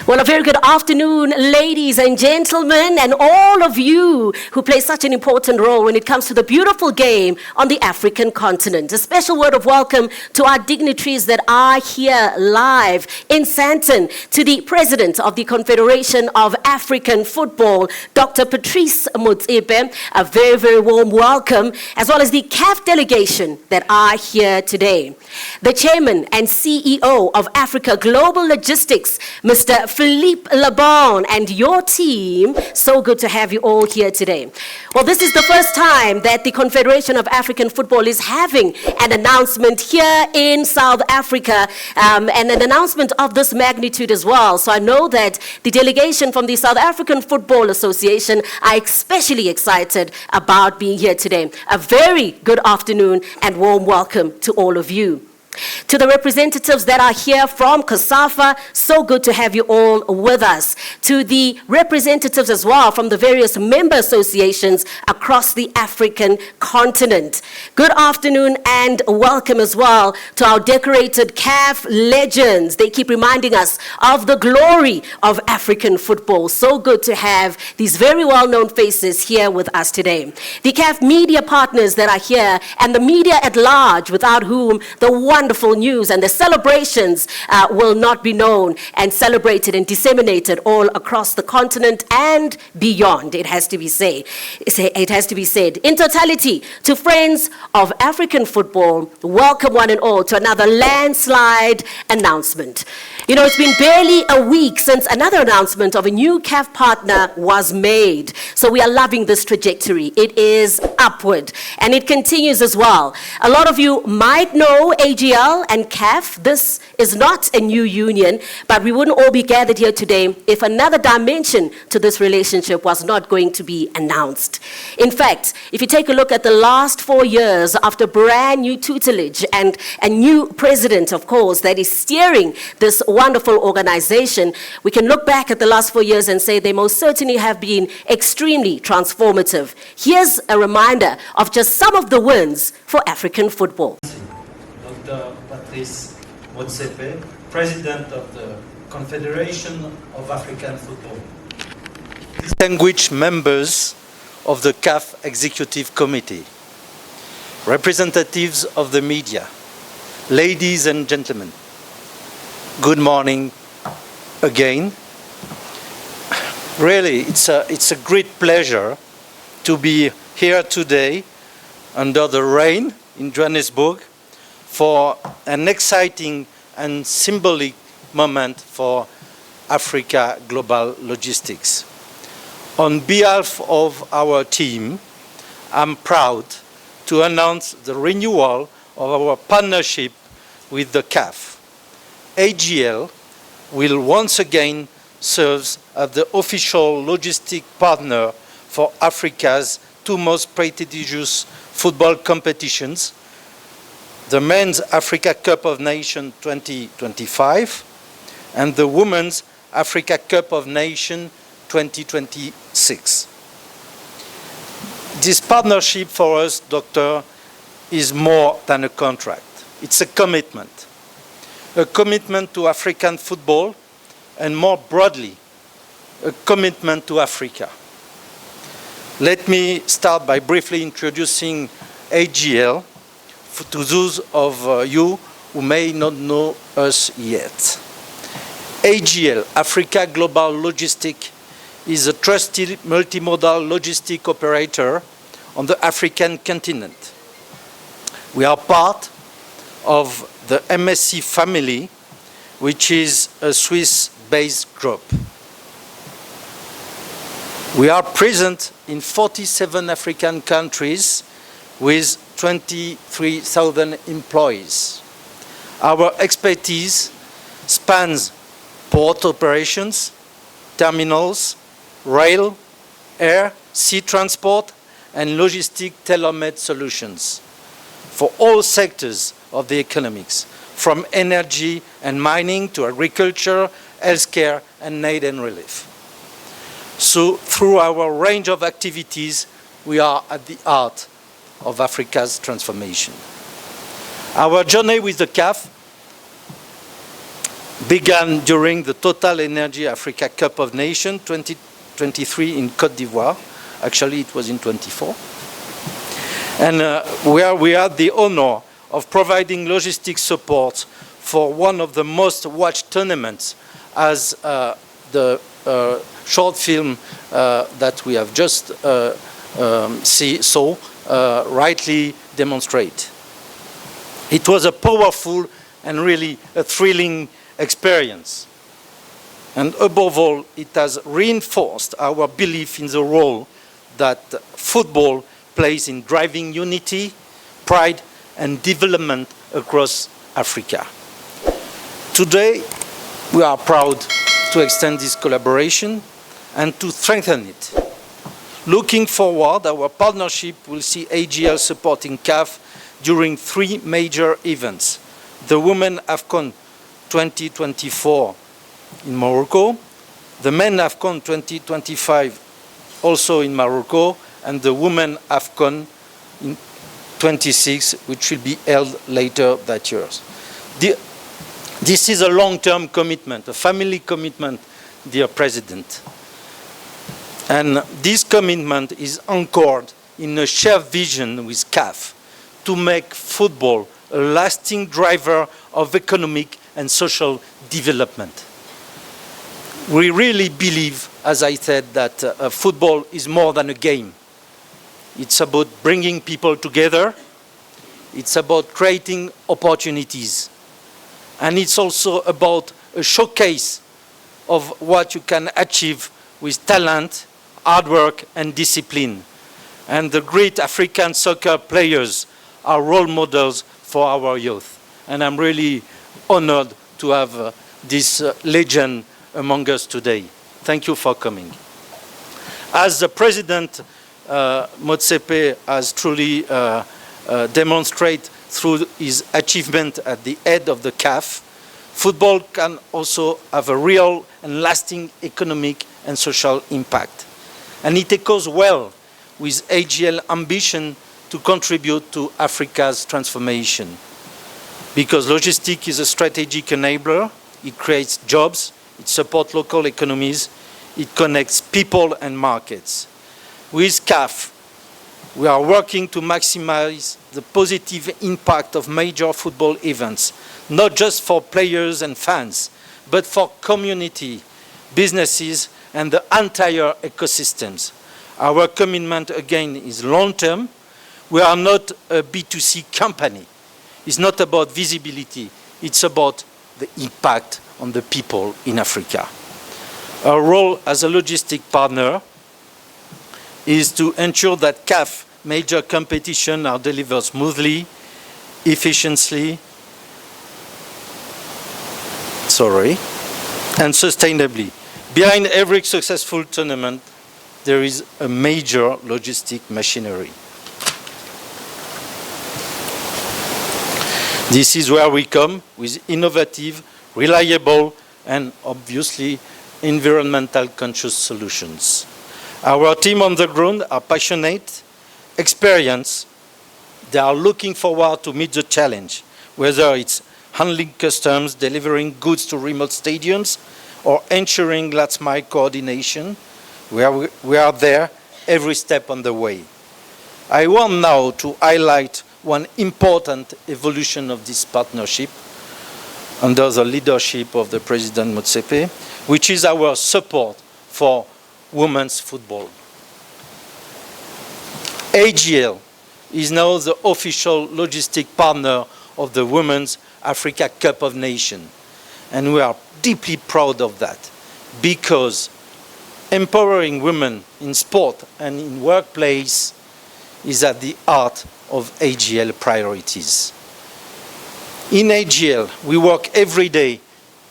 Well, a very good afternoon, ladies and gentlemen, and all of you who play such an important role when it comes to the beautiful game on the African continent. A special word of welcome to our dignitaries that are here live in Sandton, to the President of the Confederation of African Football, Dr. Patrice Motsepe. A very, very warm welcome, as well as the CAF delegation that are here today. The Chairman and CEO of Africa Global Logistics, Mr. Philippe Labonne, and your team. So good to have you all here today. Well, this is the first time that the Confederation of African Football is having an announcement here in South Africa, and an announcement of this magnitude as well. So I know that the delegation from the South African Football Association are especially excited about being here today. A very good afternoon and warm welcome to all of you. To the representatives that are here from CASAFA, so good to have you all with us. To the representatives as well from the various member associations across the African continent. Good afternoon and welcome as well to our decorated CAF legends. They keep reminding us of the glory of African football. So good to have these very well-known faces here with us today. The CAF media partners that are here and the media at large, without whom the wonderful news and the celebrations will not be known and celebrated and disseminated all across the continent and beyond, it has to be said. It has to be said. In totality, to friends of African football, welcome one and all to another landslide announcement. You know, it's been barely a week since another announcement of a new CAF partner was made. So we are loving this trajectory. It is upward and it continues as well. A lot of you might know AGL and CAF. This is not a new union, but we wouldn't all be gathered here today if another dimension to this relationship was not going to be announced. In fact, if you take a look at the last 4 years after brand new tutelage and a new president, of course, that is steering this wonderful organization, we can look back at the last 4 years and say they most certainly have been extremely transformative. Here's a reminder of just some of the wins for African football. Dr. Patrice Motsepe, President of the Confederation of African Football. Distinguished members of the CAF Executive Committee, representatives of the media, ladies and gentlemen, good morning again. Really, it's a great pleasure to be here today under the rain in Johannesburg for an exciting and symbolic moment for Africa Global Logistics. On behalf of our team, I'm proud to announce the renewal of our partnership with the CAF. AGL will once again serve as the official logistic partner for Africa's two most prestigious football competitions, the Men's Africa Cup of Nations 2025 and the Women's Africa Cup of Nations 2026. This partnership for us, Doctor, is more than a contract. It's a commitment to African football and more broadly, a commitment to Africa. Let me start by briefly introducing AGL to those of you who may not know us yet. AGL, Africa Global Logistics, is a trusted multimodal logistic operator on the African continent. We are part of the MSC family, which is a Swiss-based group. We are present in 47 African countries with 23,000 employees. Our expertise spans port operations, terminals, rail, air, sea transport, and logistic tailor-made solutions for all sectors of the economics, from energy and mining to agriculture, healthcare, and aid and relief. So through our range of activities, we are at the heart of Africa's transformation. Our journey with the CAF began during the Total Energy Africa Cup of Nations 2023 in Côte d'Ivoire. Actually, it was in 24. And where we had the honor of providing logistic support for one of the most watched tournaments, as the short film that we have just saw rightly demonstrate. It was a powerful and really a thrilling experience. And above all, it has reinforced our belief in the role that football plays in driving unity, pride, and development across Africa. Today, we are proud to extend this collaboration and to strengthen it. Looking forward, our partnership will see AGL supporting CAF during 3 major events: the Women AFCON 2024 in Morocco, the Men AFCON 2025 also in Morocco, and the Women AFCON in 26, which will be held later that year. This is a long-term commitment, a family commitment, dear President. And this commitment is anchored in a shared vision with CAF to make football a lasting driver of economic and social development. We really believe, as I said, that football is more than a game. It's about bringing people together. It's about creating opportunities. And it's also about a showcase of what you can achieve with talent, hard work, and discipline. And the great African soccer players are role models for our youth. And I'm really honored to have this legend among us today. Thank you for coming. As the President Motsepe has truly demonstrated through his achievement at the head of the CAF, football can also have a real and lasting economic and social impact. And it echoes well with AGL ambition to contribute to Africa's transformation. Because logistics is a strategic enabler, it creates jobs, it supports local economies, it connects people and markets. With CAF, we are working to maximize the positive impact of major football events, not just for players and fans, but for community, businesses, and the entire ecosystems. Our commitment, again, is long-term. We are not a B2C company. It's not about visibility. It's about the impact on the people in Africa. Our role as a logistic partner is to ensure that CAF major competition are delivered smoothly, efficiently, and sustainably. Behind every successful tournament, there is a major logistic machinery. This is where we come with innovative, reliable, and obviously environmental conscious solutions. Our team on the ground are passionate, experienced. They are looking forward to meet the challenge, whether it's handling customs, delivering goods to remote stadiums, or ensuring last mile coordination. We are there every step on the way. I want now to highlight one important evolution of this partnership under the leadership of the President Motsepe, which is our support for women's football. AGL is now the official logistic partner of the Women's Africa Cup of Nations, and we are deeply proud of that, because empowering women in sport and in workplace is at the heart of AGL priorities. In AGL, we work every day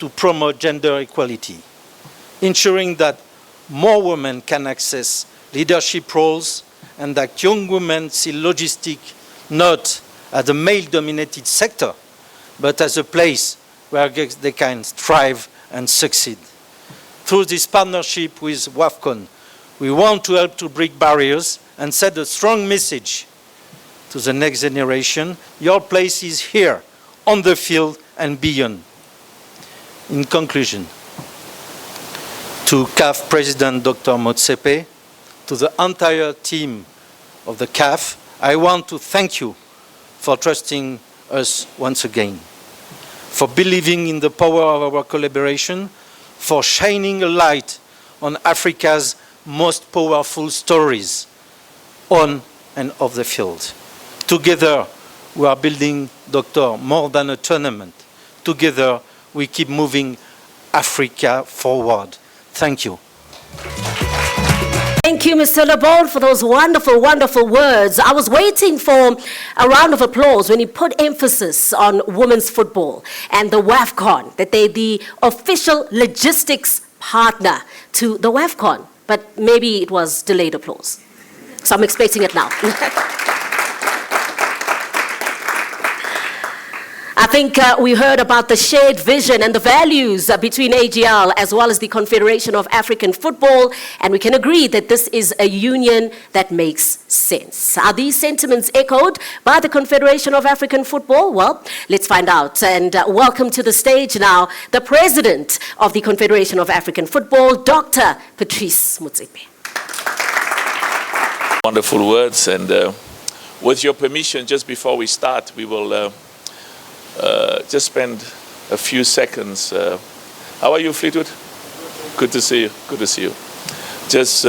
to promote gender equality, ensuring that more women can access leadership roles and that young women see logistics not as a male-dominated sector, but as a place where they can thrive and succeed. Through this partnership with WAFCON, we want to help to break barriers and send a strong message to the next generation. Your place is here, on the field and beyond. In conclusion, to CAF President Dr. Motsepe, to the entire team of the CAF, I want to thank you for trusting us once again, for believing in the power of our collaboration, for shining a light on Africa's most powerful stories on and off the field. Together, we are building, Doctor, more than a tournament. Together, we keep moving Africa forward. Thank you. Thank you, Mr. Labonne, for those wonderful, wonderful words. I was waiting for a round of applause when he put emphasis on women's football and the WAFCON, that they're the official logistics partner to the WAFCON. But maybe it was delayed applause. So I'm expecting it now. I think we heard about the shared vision and the values between AGL as well as the Confederation of African Football, and we can agree that this is a union that makes sense. Are these sentiments echoed by the Confederation of African Football? Well, let's find out. And welcome to the stage now, the President of the Confederation of African Football, Dr. Patrice Motsepe. Wonderful words, and with your permission, just before we start, we will just spend a few seconds. How are you, Fleetwood? Good to see you. Good to see you. Just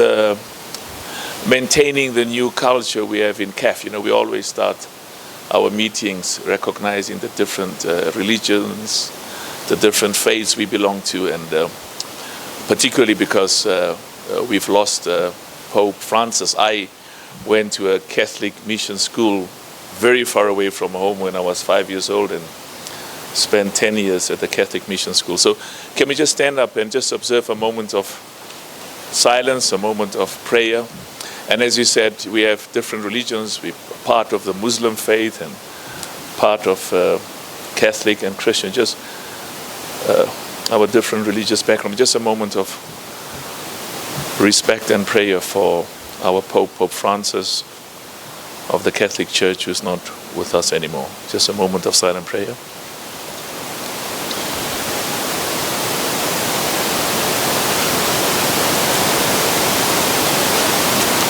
maintaining the new culture we have in CAF. You know, we always start our meetings recognizing the different religions, the different faiths we belong to, and particularly because we've lost Pope Francis. I went to a Catholic mission school very far away from home when I was 5 years old, and spent 10 years at the Catholic mission school. So can we just stand up and just observe a moment of silence, a moment of prayer? And as you said, we have different religions. We're part of the Muslim faith and part of Catholic and Christian, just our different religious background. Just a moment of respect and prayer for our Pope, Pope Francis of the Catholic Church, who's not with us anymore. Just a moment of silent prayer.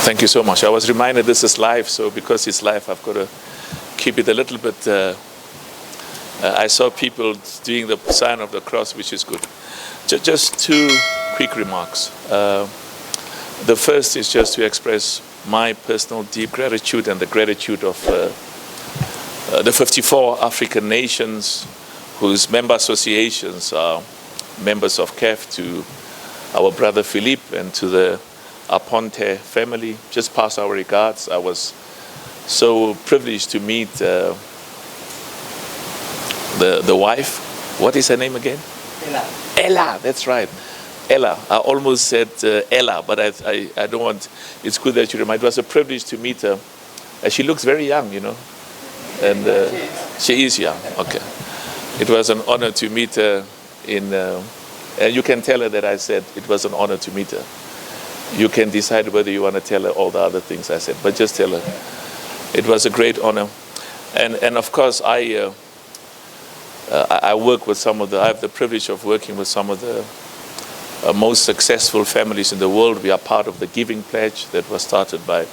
Thank you so much. I was reminded this is live, so because it's live, I've got to keep it a little bit. I saw people doing the sign of the cross, which is good. Just two quick remarks. The first is just to express my personal deep gratitude and the gratitude of the 54 African nations whose member associations are members of CAF, to our brother Philippe and to the Aponte family. Just pass our regards. I was so privileged to meet the wife. What is her name again? Ella. Ella, that's right. Ella. I almost said Ella, but I don't want. It's good that you remind. It was a privilege to meet her. She looks very young, you know, and she is young. Okay. It was an honor to meet her and you can tell her that I said it was an honor to meet her. You can decide whether you want to tell her all the other things I said, but just tell her it was a great honor. And of course, I work with some of I have the privilege of working with some of the most successful families in the world. We are part of the Giving Pledge that was started by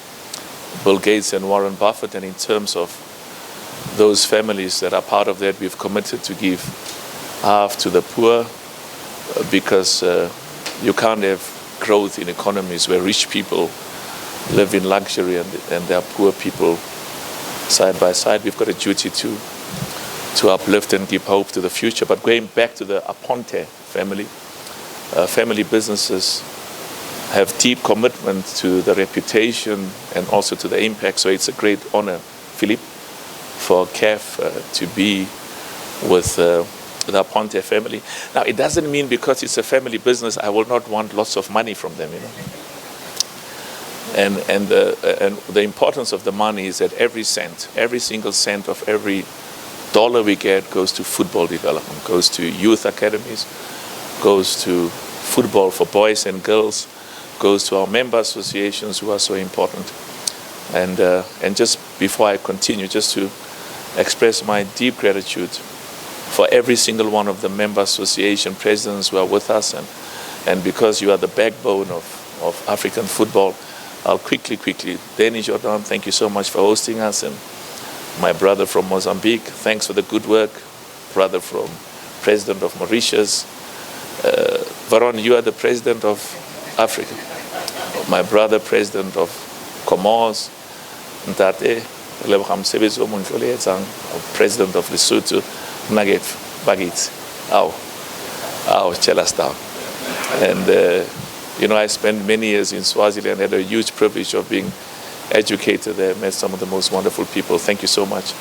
Bill Gates and Warren Buffett, and in terms of those families that are part of that, we've committed to give half to the poor, because you can't have growth in economies where rich people live in luxury and there are poor people side by side. We've got a duty to uplift and give hope to the future. But going back to the Aponte family, family businesses have deep commitment to the reputation and also to the impact. So it's a great honor, Philippe, for CAF to be with the Aponte family. Now, it doesn't mean because it's a family business, I will not want lots of money from them, you know. And the importance of the money is that every single cent of every dollar we get goes to football development, goes to youth academies, goes to football for boys and girls, goes to our member associations who are so important. And just before I continue, just to express my deep gratitude for every single one of the member association presidents who are with us, and because you are the backbone of African football, I'll quickly, Danny Jordan, thank you so much for hosting us, and my brother from Mozambique, thanks for the good work, brother from President of Mauritius, Varon, you are the President of Africa, my brother President of Comoros, Ntate, President of Lesotho, Nugget, Bagit, Chelastau. And you know, I spent many years in Swaziland, had a huge privilege of being educated there, met some of the most wonderful people. Thank you so much.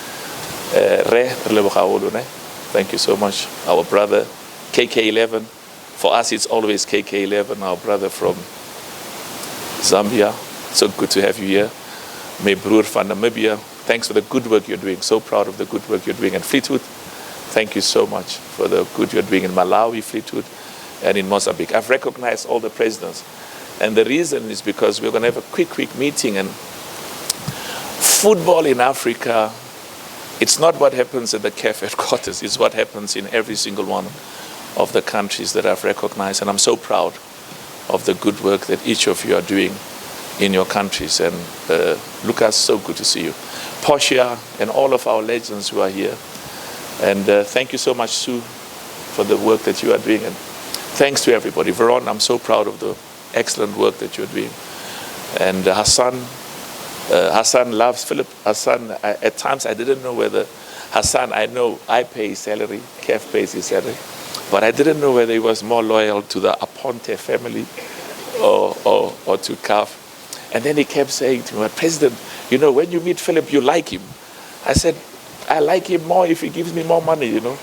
Thank you so much. Our brother, KK11. For us, it's always KK11, our brother from Zambia. So good to have you here. My broer van Namibia. Thanks for the good work you're doing. So proud of the good work you're doing. And Fleetwood, thank you so much for the good you're doing in Malawi, Fleetwood, and in Mozambique. I've recognized all the presidents. And the reason is because we're going to have a quick meeting. And football in Africa, it's not what happens at the CAF headquarters. It's what happens in every single one of the countries that I've recognized. And I'm so proud of the good work that each of you are doing in your countries. And Lucas, so good to see you. Portia and all of our legends who are here. And thank you so much, Sue, for the work that you are doing. And thanks to everybody. Veron, I'm so proud of the excellent work that you're doing. And Hassan loves Philip. Hassan, at times I didn't know whether Hassan, I know I pay his salary, CAF pays his salary, but I didn't know whether he was more loyal to the Aponte family or to CAF. And then he kept saying to me, President, you know, when you meet Philip, you like him. I said, I like him more if he gives me more money, you know.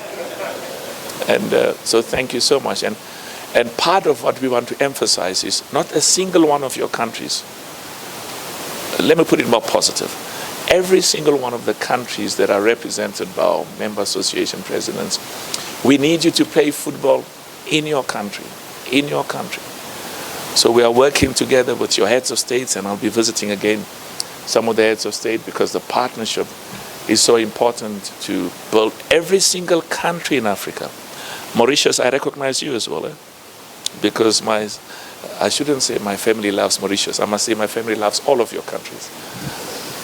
And so thank you so much. And part of what we want to emphasize is not a single one of your countries. Let me put it more positive. Every single one of the countries that are represented by our member association presidents, we need you to play football in your country, in your country. So we are working together with your heads of states, and I'll be visiting again some of the heads of state because the partnership is so important to build every single country in Africa. Mauritius, I recognize you as well, because I shouldn't say my family loves Mauritius. I must say my family loves all of your countries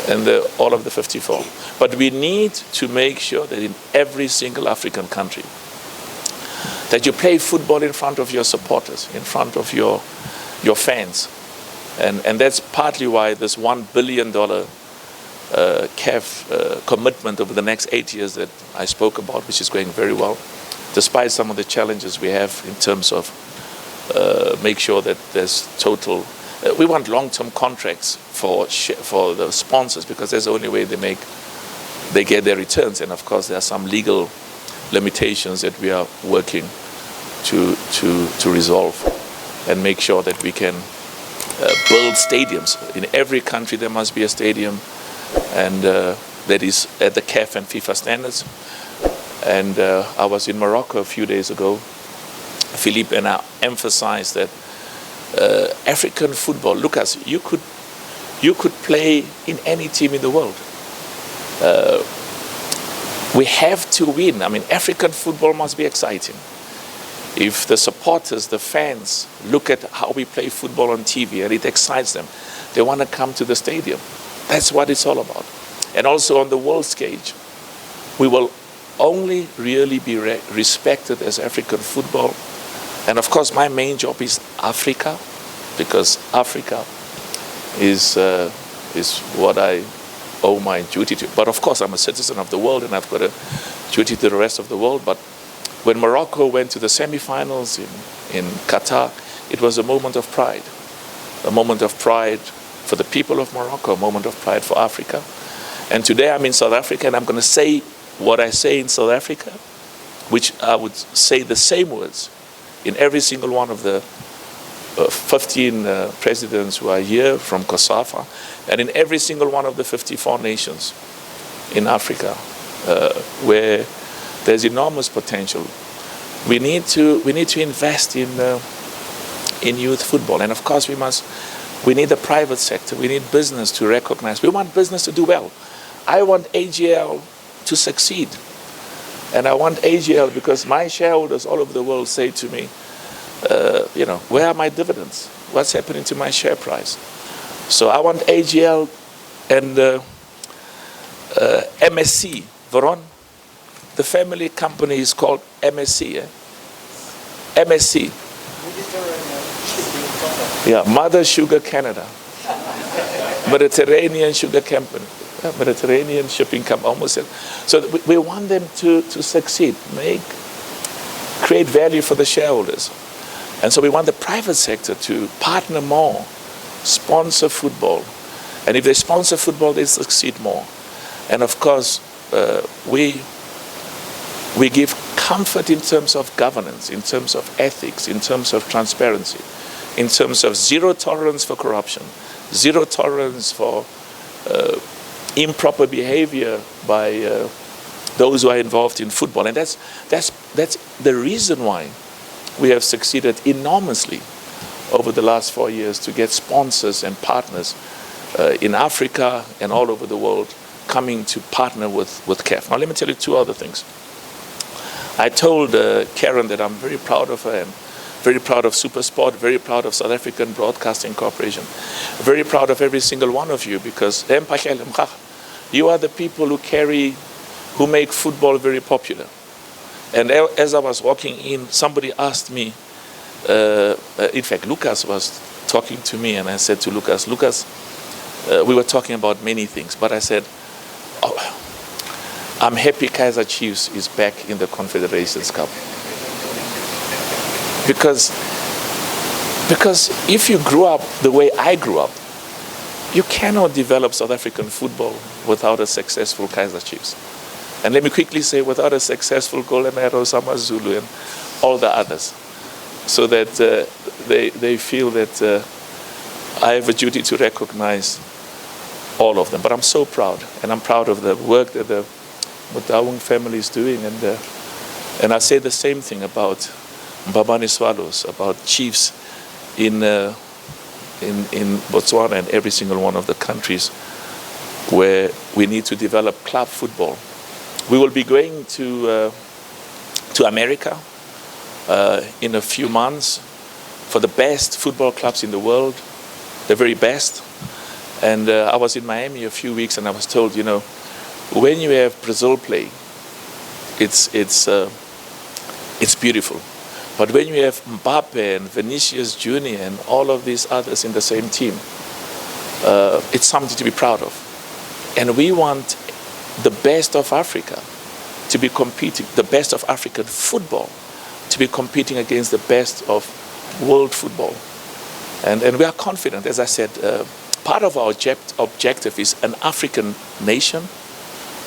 and all of the 54. But we need to make sure that in every single African country that you play football in front of your supporters, in front of your fans. And that's partly why this $1 billion CAF commitment over the next 8 years that I spoke about, which is going very well, despite some of the challenges we have in terms of make sure that there's total. We want long-term contracts for the sponsors because that's the only way they get their returns. And of course, there are some legal limitations that we are working to resolve and make sure that we can build stadiums. In every country, there must be a stadium, and that is at the CAF and FIFA standards. And I was in Morocco a few days ago. Philippe and I emphasized that African football, Lucas, you could play in any team in the world. We have to win. I mean, African football must be exciting. If the supporters, the fans, look at how we play football on TV and it excites them, they want to come to the stadium. That's what it's all about. And also on the world stage, we will only really be respected as African football. And of course, my main job is Africa, because Africa is what I owe my duty to. But of course, I'm a citizen of the world, and I've got a duty to the rest of the world. But when Morocco went to the semifinals in Qatar, it was a moment of pride. A moment of pride for the people of Morocco, a moment of pride for Africa. And today I'm in South Africa, and I'm going to say what I say in South Africa, which I would say the same words in every single one of the 15 presidents who are here from COSAFA, and in every single one of the 54 nations in Africa, where there's enormous potential. We need to invest in youth football, and of course we need the private sector. We need business to recognize. We want business to do well. I want AGL to succeed. And I want AGL because my shareholders all over the world say to me, where are my dividends? What's happening to my share price? So I want AGL and MSC, Veron. The family company is called MSC. MSC. Yeah, Mother Sugar Canada. Mediterranean Sugar Company. Mediterranean Shipping Company, almost said. So we want them to succeed, create value for the shareholders. And so we want the private sector to partner more, sponsor football. And if they sponsor football, they succeed more. And of course, we give comfort in terms of governance, in terms of ethics, in terms of transparency, in terms of zero tolerance for corruption, zero tolerance for improper behavior by those who are involved in football. And that's the reason why we have succeeded enormously over the last 4 years to get sponsors and partners in Africa and all over the world coming to partner with CAF. Now let me tell you two other things. I told Karen that I'm very proud of her and very proud of SuperSport, very proud of South African Broadcasting Corporation, very proud of every single one of you because you are the people who make football very popular. And as I was walking in, somebody asked me, in fact, Lucas was talking to me, and I said to Lucas, we were talking about many things, but I said, I'm happy Kaizer Chiefs is back in the Confederations Cup. Because if you grew up the way I grew up, you cannot develop South African football without a successful Kaizer Chiefs. And let me quickly say, without a successful Golden Arrows, Amazulu, and all the others, so that they feel that I have a duty to recognize all of them. But I'm so proud, and I'm proud of the work that the Mutawung family is doing. And I say the same thing about Mbabane Swallows, about Chiefs in Botswana and every single one of the countries where we need to develop club football. We will be going to America in a few months for the best football clubs in the world, the very best. And I was in Miami a few weeks, and I was told, when you have Brazil play, it's beautiful. But when you have Mbappe and Vinicius Jr. and all of these others in the same team, it's something to be proud of. And we want the best of Africa to be competing, the best of African football to be competing against the best of world football. And we are confident, as I said, part of our objective is an African nation.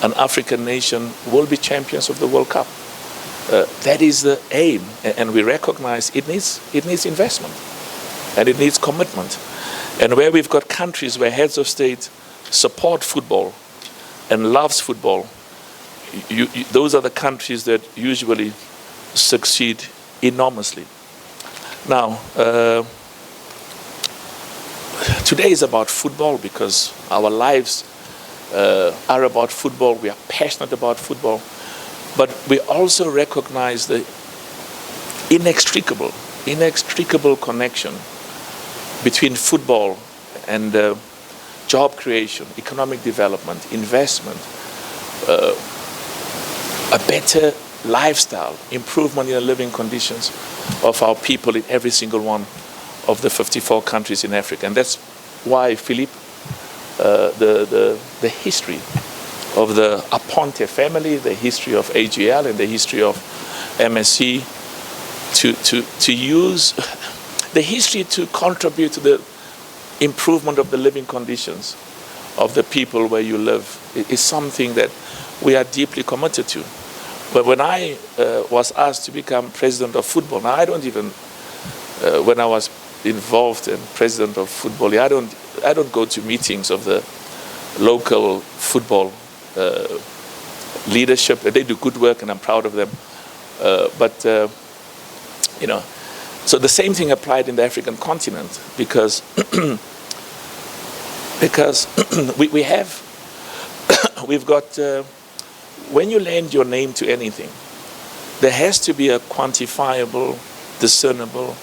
An African nation will be champions of the World Cup. That is the aim, and we recognize it needs investment, and it needs commitment. And where we've got countries where heads of state support football and loves football, those are the countries that usually succeed enormously. Now, today is about football because our lives are about football. We are passionate about football. But we also recognize the inextricable connection between football and job creation, economic development, investment, a better lifestyle, improvement in the living conditions of our people in every single one of the 54 countries in Africa. And that's why, Philippe, the history of the Aponte family, the history of AGL, and the history of MSC, to use the history to contribute to the improvement of the living conditions of the people where you live is something that we are deeply committed to. But when I was asked to become president of football, now I don't even, when I was involved in president of football, I don't go to meetings of the local football leadership. They do good work, and I'm proud of them. So the same thing applied in the African continent because we've got when you lend your name to anything, there has to be a quantifiable, discernible,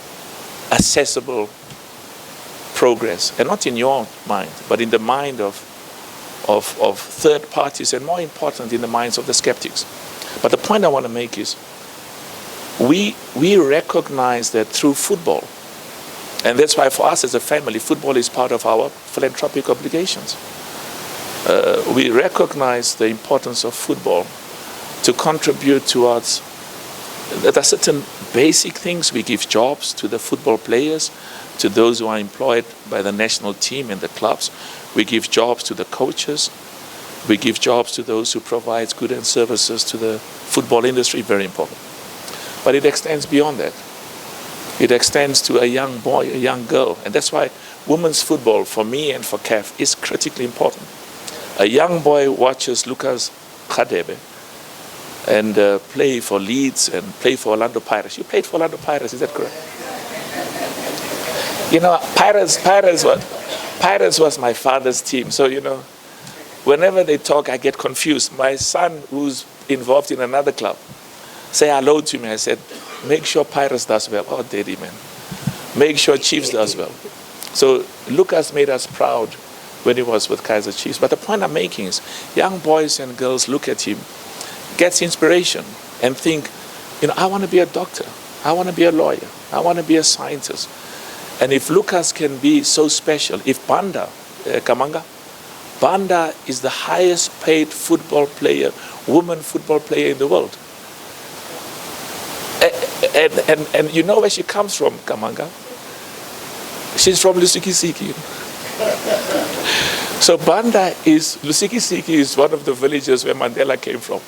accessible progress, and not in your mind, but in the mind of third parties, and more important, in the minds of the skeptics. But the point I want to make is, we recognize that through football, and that's why for us as a family, football is part of our philanthropic obligations. We recognize the importance of football to contribute towards, there are certain basic things. We give jobs to the football players, to those who are employed by the national team and the clubs. We give jobs to the coaches. We give jobs to those who provide goods and services to the football industry, very important. But it extends beyond that. It extends to a young boy, a young girl. And that's why women's football, for me and for CAF, is critically important. A young boy watches Lucas Khadebe and play for Leeds and play for Orlando Pirates. You played for Orlando Pirates, is that correct? You know, Pirates was my father's team. So, you know, whenever they talk, I get confused. My son, who's involved in another club, say hello to me. I said, make sure Pirates does well. Oh, daddy, man. Make sure Chiefs does well. So Lucas made us proud when he was with Kaizer Chiefs. But the point I'm making is, young boys and girls look at him, gets inspiration, and think, you know, I want to be a doctor. I want to be a lawyer. I want to be a scientist. And if Lucas can be so special, if Banda, Kamanga, Banda is the highest paid football player, woman football player in the world. And you know where she comes from, Kamanga? She's from Lusikisiki. So Lusikisiki is one of the villages where Mandela came from,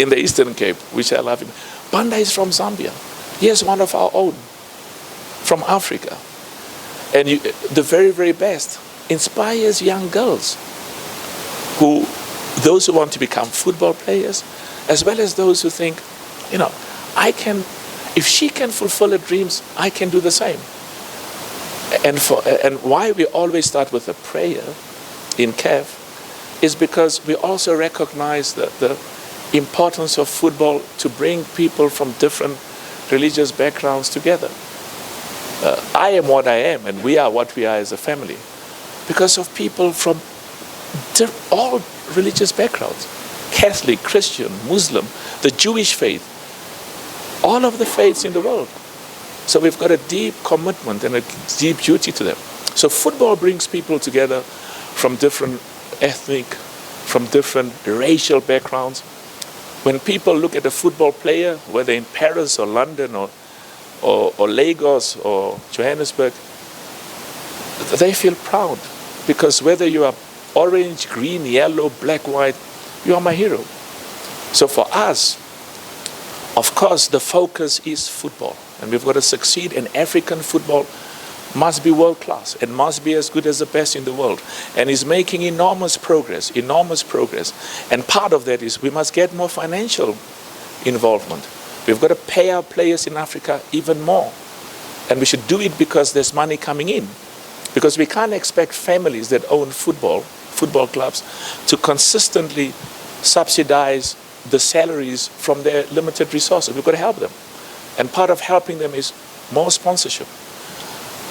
in the Eastern Cape, which I love him. Banda is from Zambia. He is one of our own, from Africa. And the very, very best inspires young girls, those who want to become football players, as well as those who think, you know, if she can fulfill her dreams, I can do the same. And why we always start with a prayer in CAF is because we also recognize the importance of football to bring people from different religious backgrounds together. I am what I am, and we are what we are as a family, because of people from all religious backgrounds: Catholic, Christian, Muslim, the Jewish faith, all of the faiths in the world. So we've got a deep commitment and a deep duty to them. So football brings people together from different ethnic, from different racial backgrounds. When people look at a football player, whether in Paris or London or Lagos or Johannesburg, they feel proud, because whether you are orange, green, yellow, black, white, you are my hero. So for us, of course, the focus is football, and we've got to succeed, and African football must be world class and must be as good as the best in the world, and is making enormous progress. And part of that is we must get more financial involvement. We've got to pay our players in Africa even more, and we should do it because there's money coming in, because we can't expect families that own football clubs to consistently subsidize the salaries from their limited resources. We've got to help them, and part of helping them is more sponsorship.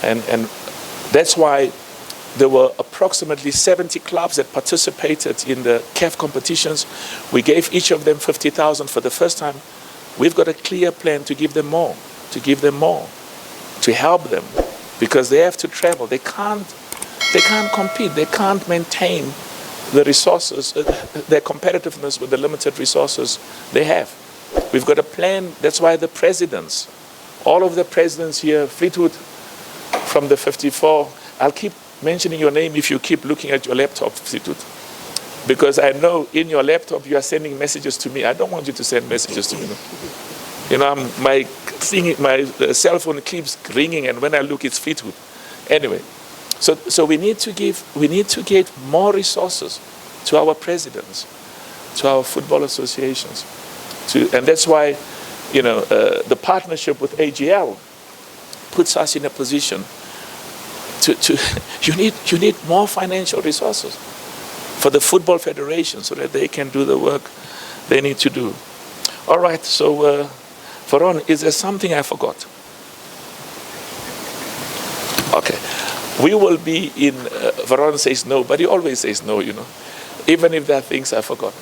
And that's why there were approximately 70 clubs that participated in the CAF competitions. We gave each of them 50,000 for the first time. We've got a clear plan to give them more, to help them, because they have to travel. They can't compete. They can't maintain the resources, their competitiveness with the limited resources they have. We've got a plan. That's why the presidents, all of the presidents here, Fleetwood from the 54, I'll keep mentioning your name if you keep looking at your laptop, Fleetwood, because I know in your laptop you are sending messages to me. I don't want you to send messages to me. You know, my cell phone keeps ringing, and when I look, it's Fleetwood. Anyway, so we need to give more resources to our presidents, to our football associations, and that's why, you know, the partnership with AGL puts us in a position you need more financial resources for the Football Federation so that they can do the work they need to do. All right, so Veron, is there something I forgot? Okay. We will be in, Veron says no, but he always says no, you know, even if there are things I forgot.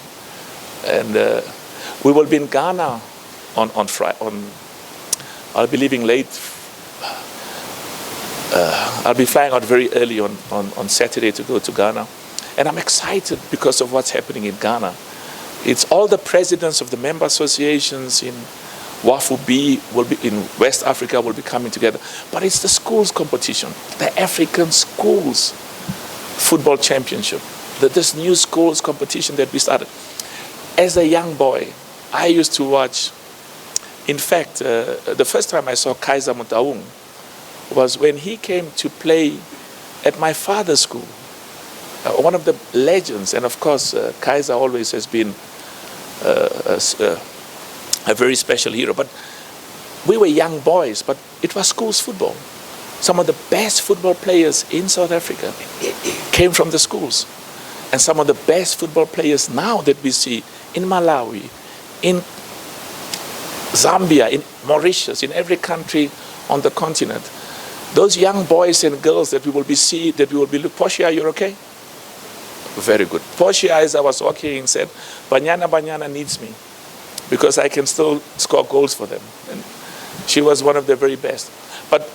And we will be in Ghana on Friday. I'll be leaving late. I'll be flying out very early on Saturday to go to Ghana. And I'm excited because of what's happening in Ghana. It's all the presidents of the member associations in WAFU B will be in West Africa will be coming together. But it's the schools competition, the African Schools Football Championship, this new schools competition that we started. As a young boy, I used to watch. In fact, the first time I saw Kaiser Motaung was when he came to play at my father's school. One of the legends, and of course, Kaiser always has been a very special hero. But we were young boys, but it was schools football. Some of the best football players in South Africa came from the schools. And some of the best football players now that we see in Malawi, in Zambia, in Mauritius, in every country on the continent, those young boys and girls that we will be seeing, that we will be looking. Portia, you're okay? Very good. Portia, as I was walking in, said, Banyana needs me because I can still score goals for them. And she was one of the very best. But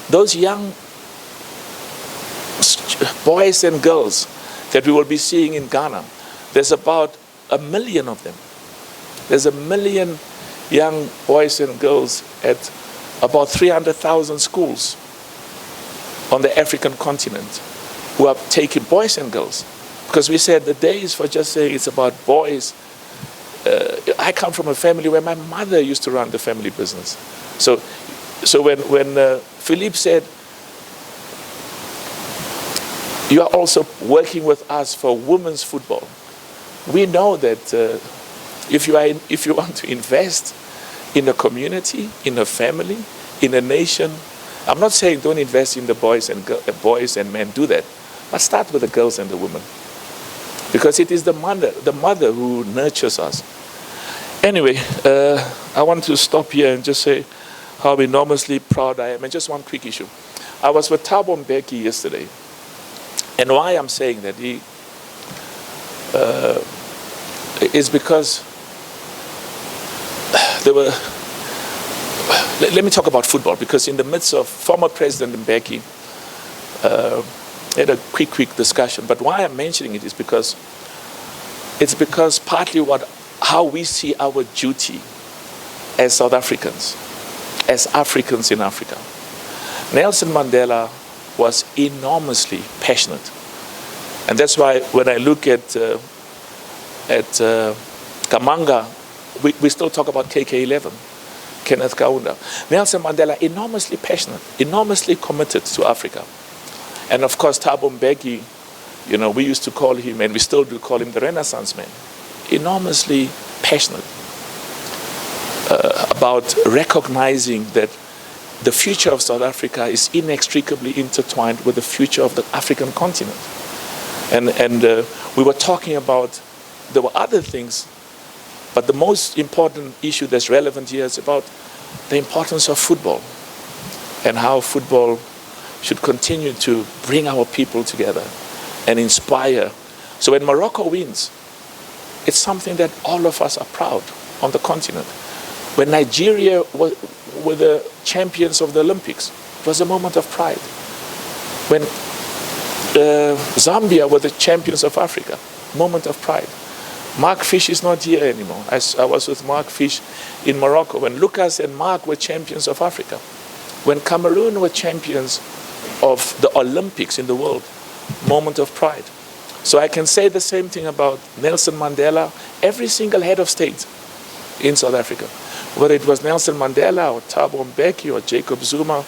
those young boys and girls that we will be seeing in Ghana, there's about 1 million of them. There's 1 million young boys and girls at about 300,000 schools on the African continent who are taking boys and girls. Because we said the days for just saying it's about boys. I come from a family where my mother used to run the family business. So when Philippe said, you are also working with us for women's football, we know that if you want to invest in a community, in a family, in a nation, I'm not saying don't invest in the boys and men, do that, but start with the girls and the women, because it is the mother who nurtures us. Anyway, I want to stop here and just say how enormously proud I am. And just one quick issue. I was with Thabo Mbeki yesterday, and why I'm saying that is because there were. Let me talk about football, because in the midst of former President Mbeki, had a quick discussion. But why I'm mentioning it is because partly how we see our duty as South Africans, as Africans in Africa. Nelson Mandela was enormously passionate, and that's why when I look at Kamanga, we still talk about KK11, Kenneth Kaunda. Nelson Mandela, enormously passionate, enormously committed to Africa. And of course, Thabo Mbeki, we used to call him, and we still do call him, the Renaissance man. Enormously passionate about recognizing that the future of South Africa is inextricably intertwined with the future of the African continent. And we were talking about, there were other things, but the most important issue that's relevant here is about the importance of football and how football should continue to bring our people together and inspire. So when Morocco wins, it's something that all of us are proud on the continent. When Nigeria were the champions of the Olympics, it was a moment of pride. When Zambia were the champions of Africa, moment of pride. Mark Fish is not here anymore. I was with Mark Fish in Morocco when Lucas and Mark were champions of Africa. When Cameroon were champions of the Olympics in the world, moment of pride. So I can say the same thing about Nelson Mandela, every single head of state in South Africa. Whether it was Nelson Mandela or Thabo Mbeki or Jacob Zuma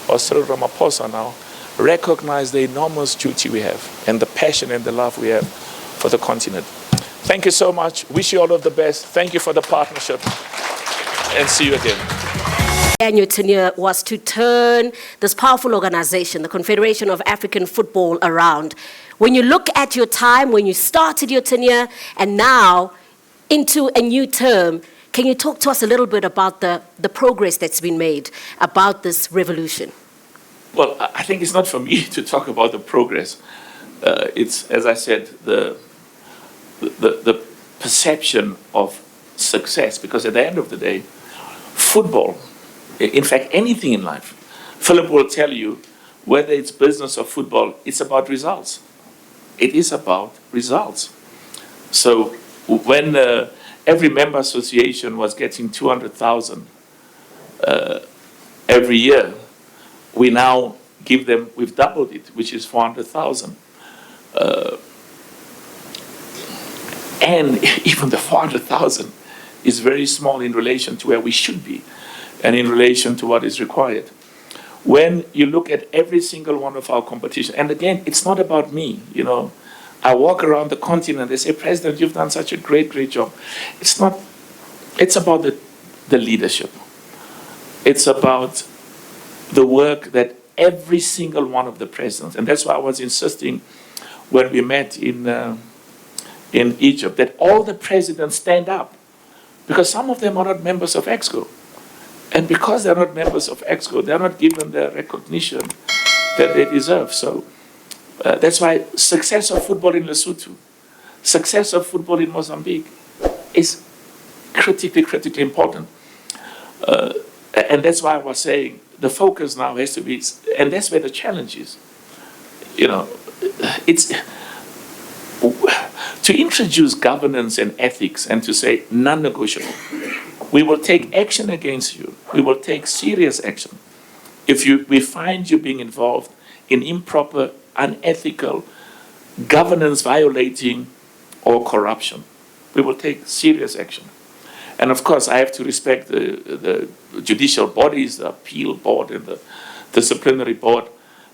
or Cyril Ramaphosa now, recognize the enormous duty we have and the passion and the love we have for the continent. Thank you so much. Wish you all of the best. Thank you for the partnership. And see you again. And your tenure was to turn this powerful organization, the Confederation of African Football, around. When you look at your time, when you started your tenure, and now into a new term, can you talk to us a little bit about the progress that's been made about this revolution? Well, I think it's not for me to talk about the progress. It's, as I said, the perception of success, because at the end of the day, football, in fact, anything in life, Philip will tell you, whether it's business or football, it's about results. It is about results. So when every member association was getting 200,000 every year, we now give them, we've doubled it, which is 400,000. And even the 400,000 is very small in relation to where we should be and in relation to what is required. When you look at every single one of our competition, and again, it's not about me, you know. I walk around the continent, they say, President, you've done such a great, great job. It's not, it's about the leadership. It's about the work that every single one of the presidents, and that's why I was insisting when we met in Egypt, that all the presidents stand up, because some of them are not members of EXCO. And because they're not members of EXCO, they're not given the recognition that they deserve. So that's why success of football in Lesotho, success of football in Mozambique is critically important. And that's why I was saying the focus now has to be, and that's where the challenge is. You know, it's to introduce governance and ethics and to say non-negotiable. We will take action against you. We will take serious action if we find you being involved in improper, unethical, governance violating, or corruption. We will take serious action. And of course, I have to respect the judicial bodies, the appeal board and the disciplinary board.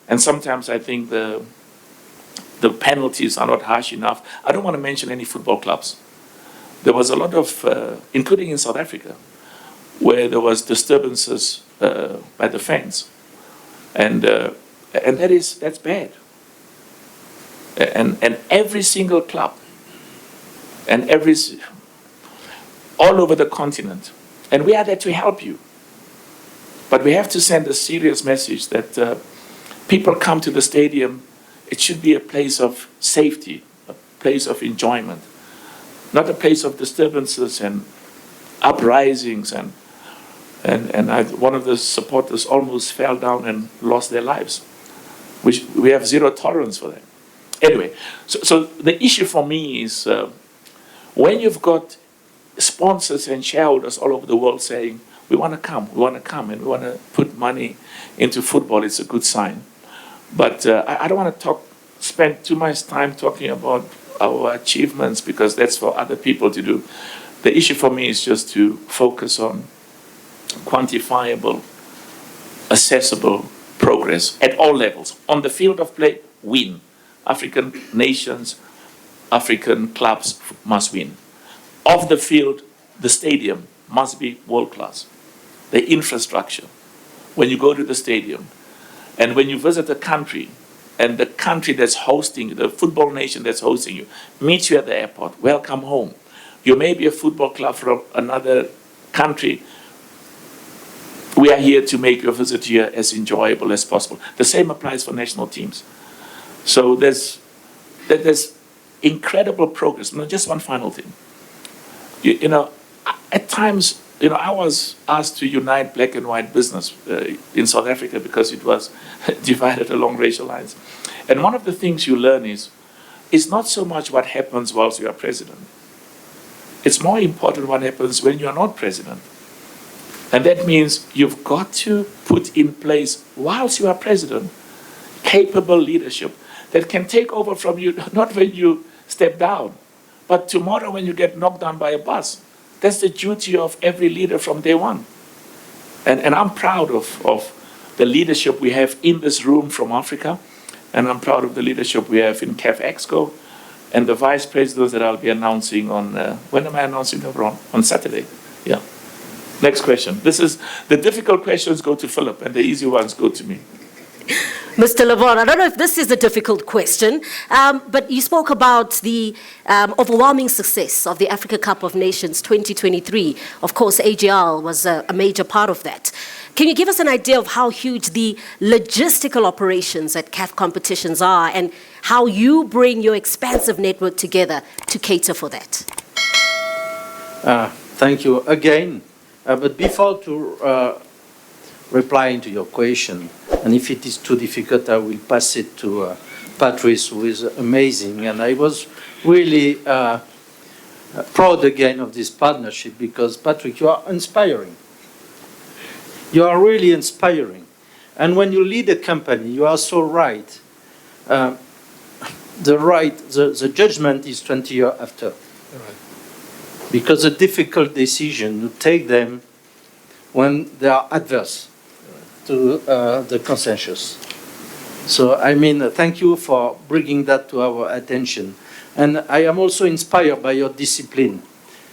And sometimes I think the penalties are not harsh enough. I don't want to mention any football clubs. There was a lot of, including in South Africa, where there was disturbances by the fans. And that's bad. And every single club, and all over the continent, and we are there to help you. But we have to send a serious message that people come to the stadium, it should be a place of safety, a place of enjoyment, not a place of disturbances and uprisings. And one of the supporters almost fell down and lost their lives. We have zero tolerance for that. Anyway, so the issue for me is when you've got sponsors and shareholders all over the world saying, we want to come, and we want to put money into football, it's a good sign. But I don't want to spend too much time talking about our achievements, because that's for other people to do. The issue for me is just to focus on quantifiable, accessible progress at all levels. On the field of play, win. African nations, African clubs must win. Off the field, the stadium must be world class. The infrastructure, when you go to the stadium, and when you visit a country, and the country that's hosting, the football nation that's hosting you, meets you at the airport, welcome home. You may be a football club from another country. We are here to make your visit here as enjoyable as possible. The same applies for national teams. So there's incredible progress. Now, just one final thing. You know, at times, you know, I was asked to unite black and white business in South Africa because it was divided along racial lines. And one of the things you learn is not so much what happens whilst you are president. It's more important what happens when you are not president. And that means you've got to put in place, whilst you are president, capable leadership that can take over from you, not when you step down, but tomorrow when you get knocked down by a bus. That's the duty of every leader from day one. And I'm proud of the leadership we have in this room from Africa, and I'm proud of the leadership we have in CAF Exco, and the vice presidents that I'll be announcing on, when am I announcing them, Ron? On Saturday, yeah. Next question. This is, the difficult questions go to Philip, and the easy ones go to me. Mr. Labonne, I don't know if this is a difficult question, but you spoke about the overwhelming success of the Africa Cup of Nations 2023. Of course, AGL was a major part of that. Can you give us an idea of how huge the logistical operations at CAF competitions are and how you bring your expansive network together to cater for that? Thank you again. But before to replying to your question, and if it is too difficult, I will pass it to Patrice, who is amazing. And I was really proud again of this partnership because, Patrick, you are inspiring. You are really inspiring. And when you lead a company, you are so right. The judgment is 20 years after. Right. Because a difficult decision, you take them when they are adverse to the consensus. So, I mean, thank you for bringing that to our attention. And I am also inspired by your discipline.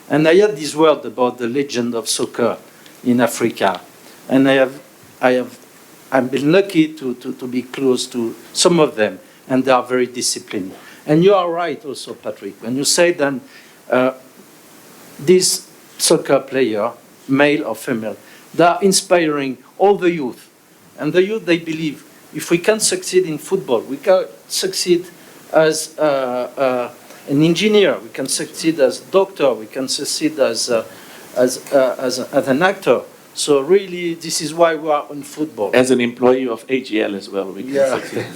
And I had this word about the legend of soccer in Africa. And I've been lucky to be close to some of them, and they are very disciplined. And you are right also, Patrick, when you say that this soccer player, male or female, they are inspiring all the youth. And the youth, they believe, if we can succeed in football, we can succeed as an engineer, we can succeed as a doctor, we can succeed as an actor. So really, this is why we are on football. As an employee of AGL as well, we can succeed.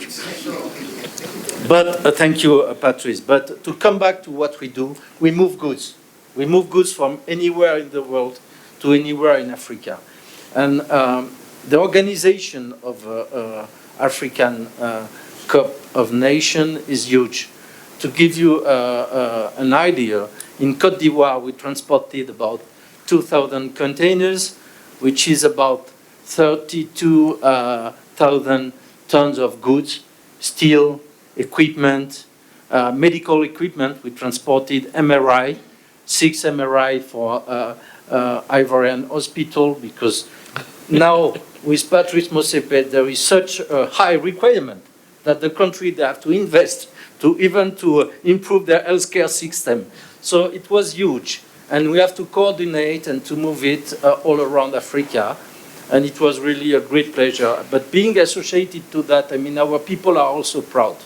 But thank you, Patrice. But to come back to what we do, we move goods. We move goods from anywhere in the world to anywhere in Africa. And the organization of African Cup of Nations is huge. To give you an idea, in Côte d'Ivoire, we transported about 2,000 containers, which is about 32,000 tons of goods, steel, equipment, medical equipment. We transported MRI, 6 MRI for Ivorian hospital, because now with Patrice Motsepe there is such a high requirement that the country they have to invest to improve their healthcare system. So it was huge. And we have to coordinate and to move it all around Africa. And it was really a great pleasure. But being associated to that, I mean, our people are also proud.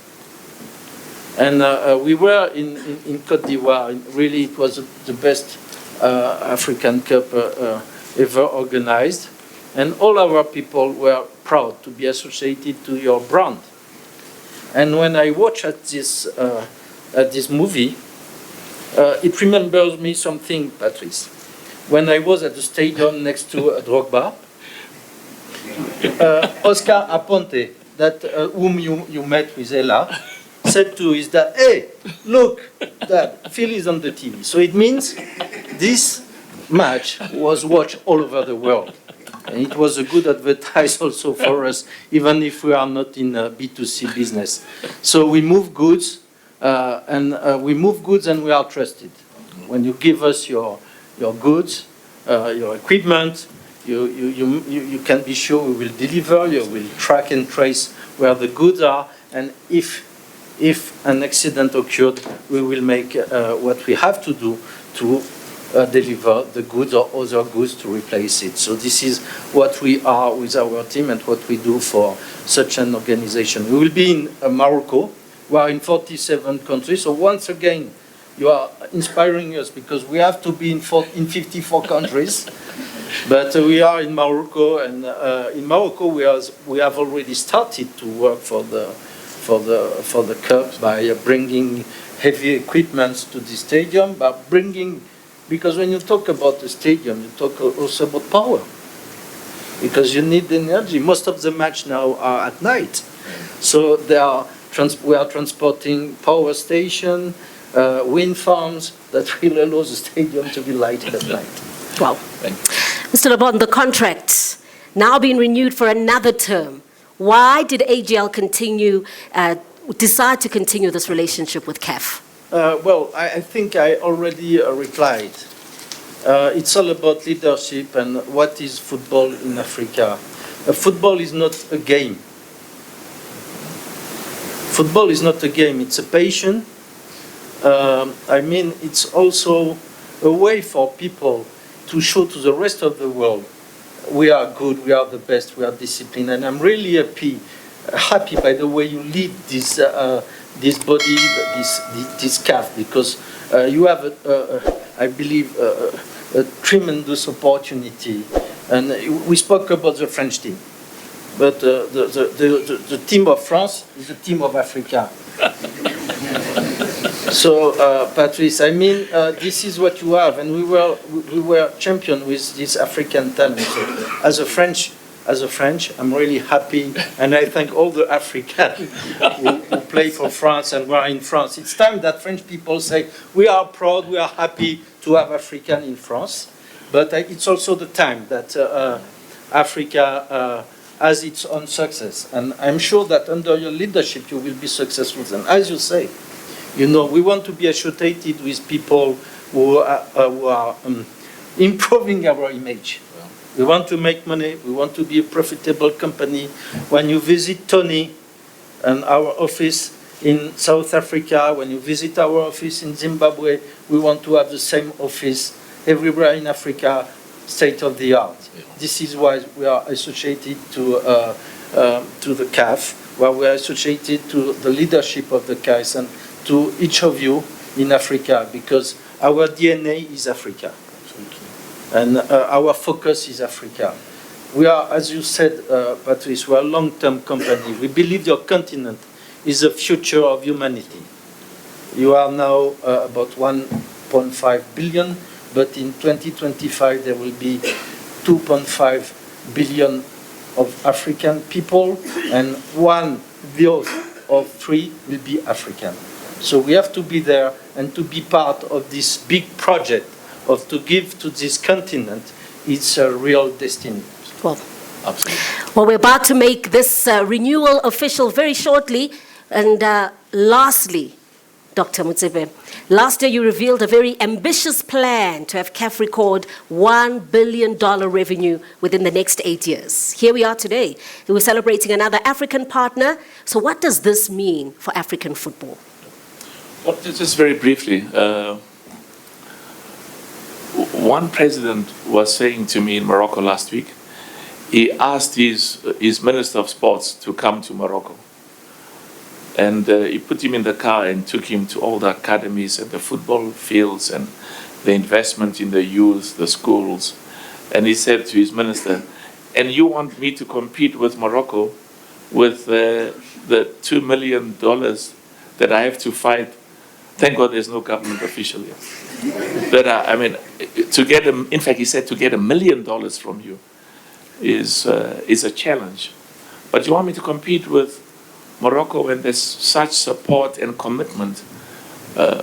And we were in Côte d'Ivoire. Really, it was the best African Cup ever organized. And all our people were proud to be associated to your brand. And when I watch at this movie, it remembers me something, Patrice. When I was at the stadium next to Drogba, Oscar Aponte, that whom you met with Ella, said to is that, hey, look, that Phil is on the TV. So it means this match was watched all over the world. And it was a good advertise also for us, even if we are not in B2C business. So we move goods. We move goods and we are trusted. When you give us your goods, your equipment, you can be sure we will deliver, you will track and trace where the goods are, and if an accident occurred, we will make what we have to do to deliver the goods or other goods to replace it. So this is what we are with our team and what we do for such an organization. We will be in Morocco. We are in 47 countries, so once again, you are inspiring us because we have to be in 54 countries. But we are in Morocco, and in Morocco we have already started to work for the cup by bringing heavy equipment to the stadium, because when you talk about the stadium, you talk also about power, because you need energy. Most of the match now are at night, so we are transporting power station, wind farms that will allow the stadium to be lighted at night. Wow. Mr. Labonne, the contract now being renewed for another term. Why did AGL decide to continue this relationship with CAF? Well, I think I already replied. It's all about leadership and what is football in Africa. Football is not a game. Football is not a game, it's a passion. I mean, it's also a way for people to show to the rest of the world we are good, we are the best, we are disciplined. And I'm really happy by the way you lead this body, this CAF, because you have, I believe, a tremendous opportunity. And we spoke about the French team, but the team of France is the team of Africa. So, Patrice, I mean, this is what you have, and we were champion with this African talent. So, as a French, I'm really happy, and I thank all the Africans who play for France and who are in France. It's time that French people say, we are proud, we are happy to have African in France, but it's also the time that Africa has its own success, and I'm sure that under your leadership you will be successful. And as you say, you know, we want to be associated with people who are improving our image. We want to make money. We want to be a profitable company. When you visit Tony and our office in South Africa, when you visit our office in Zimbabwe, we want to have the same office everywhere in Africa, state of the art. This is why we are associated to the CAF, where we are associated to the leadership of the CAF and to each of you in Africa, because our DNA is Africa. And our focus is Africa. We are, as you said, Patrice, we are a long-term company. We believe your continent is the future of humanity. You are now about 1.5 billion, but in 2025 there will be 2.5 billion of African people, and 1 of 3 will be African. So we have to be there and to be part of this big project of to give to this continent its real destiny. Well, Absolutely. Well, we're about to make this renewal official very shortly. And lastly, Dr. Motsepe, last year you revealed a very ambitious plan to have CAF record $1 billion revenue within the next 8 years. Here we are today. We're celebrating another African partner. So what does this mean for African football? Well, just very briefly, one president was saying to me in Morocco last week, he asked his Minister of Sports to come to Morocco. And he put him in the car and took him to all the academies and the football fields and the investment in the youth, the schools. And he said to his minister, and you want me to compete with Morocco with the $2 million that I have to fight? Thank God there's no government official here. But I mean, in fact, he said to get $1 million from you is a challenge. But you want me to compete with Morocco, and there's such support and commitment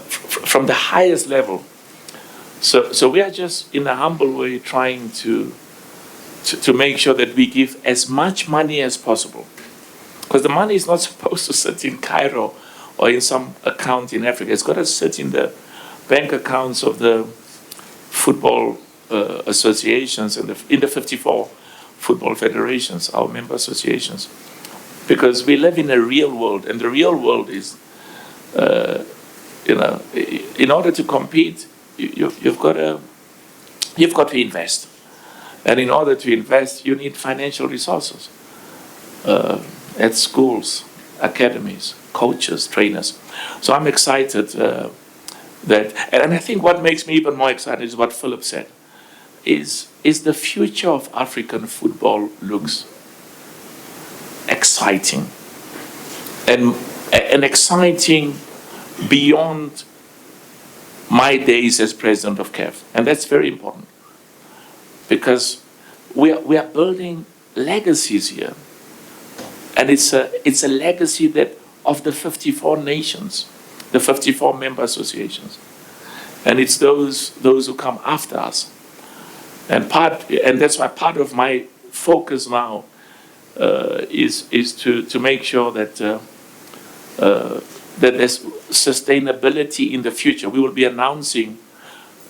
from the highest level. So we are just in a humble way trying to make sure that we give as much money as possible. Because the money is not supposed to sit in Cairo or in some account in Africa. It's got to sit in the bank accounts of the football associations and in the 54 football federations, our member associations. Because we live in a real world, and the real world is, in order to compete, you've got to invest. And in order to invest, you need financial resources at schools, academies, coaches, trainers. So I'm excited that, and I think what makes me even more excited is what Philippe said, is the future of African football looks exciting, and exciting beyond my days as president of CAF. And that's very important, because we are building legacies here. And it's a legacy that of the 54 nations, the 54 member associations. And it's those who come after us. And that's why part of my focus now is to make sure that that there's sustainability in the future. We will be announcing,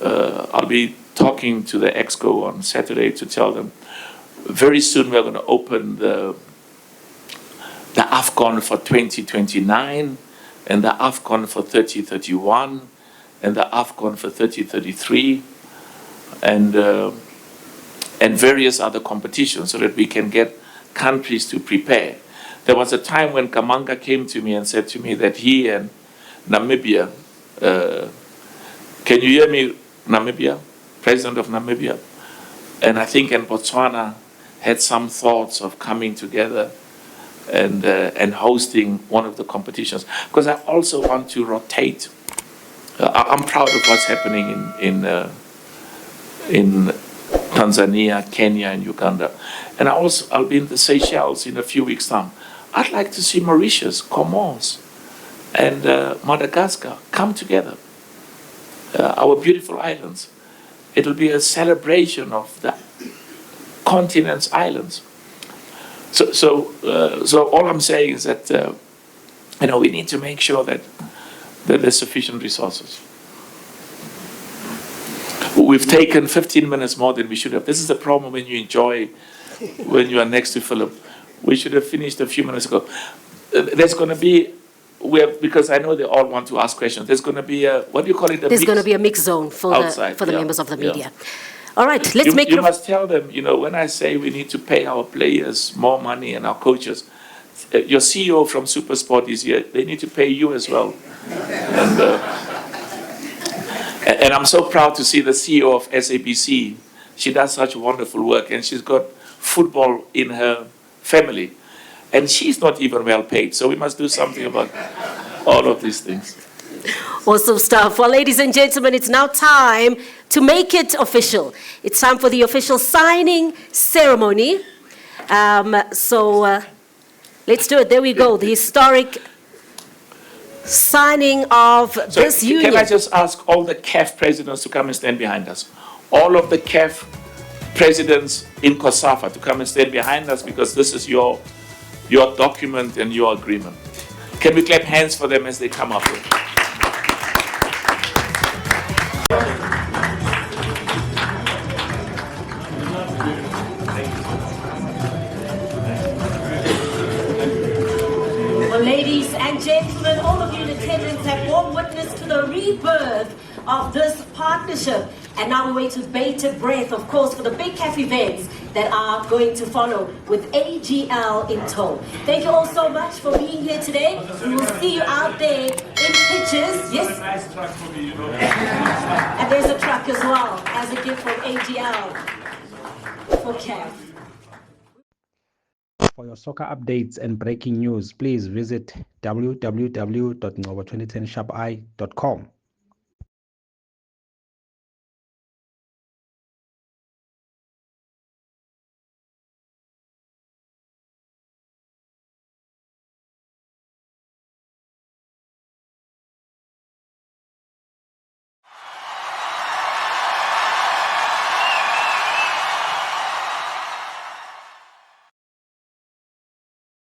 I'll be talking to the Exco on Saturday to tell them very soon we're going to open the AFCON for 2029, and the AFCON for 3031, and the AFCON for 3033, and various other competitions, so that we can get countries to prepare. There was a time when Kamanga came to me and said to me that he and Namibia, can you hear me, Namibia? President of Namibia, and I think in Botswana, had some thoughts of coming together and hosting one of the competitions. Because I also want to rotate. I'm proud of what's happening in Tanzania, Kenya, and Uganda. And I'll be in the Seychelles in a few weeks' time. I'd like to see Mauritius, Comoros, and Madagascar come together. Our beautiful islands. It'll be a celebration of the continent's islands. So all I'm saying is that we need to make sure that there's sufficient resources. We've taken 15 minutes more than we should have. This is the problem when you are next to Philip. We should have finished a few minutes ago. There's going to be, because I know they all want to ask questions, there's going to be a, what do you call it? There's going to be a mixed zone for the members of the media. All right, let's make... You must tell them, when I say we need to pay our players more money and our coaches, your CEO from SuperSport is here. They need to pay you as well. And I'm so proud to see the CEO of SABC. She does such wonderful work, and she's got football in her family. And she's not even well paid, so we must do something about all of these things. Awesome stuff. Well, ladies and gentlemen, it's now time to make it official. It's time for the official signing ceremony. Let's do it. There we go. The historic signing of this union. Can I just ask all the CAF presidents to come and stand behind us? All of the CAF presidents in COSAFA to come and stand behind us, because this is your document and your agreement. Can we clap hands for them as they come up here? Well, ladies and gentlemen, all of you in attendance have borne witness to the rebirth of this partnership. And now we wait with bated breath, of course, for the big CAF events that are going to follow with AGL in tow. Thank you all so much for being here today. We will see you out there in pitches. Yes? Nice truck for me, And there's a truck as well, as a gift from AGL for CAF. For your soccer updates and breaking news, please visit www.ngobo2010sharpi.com.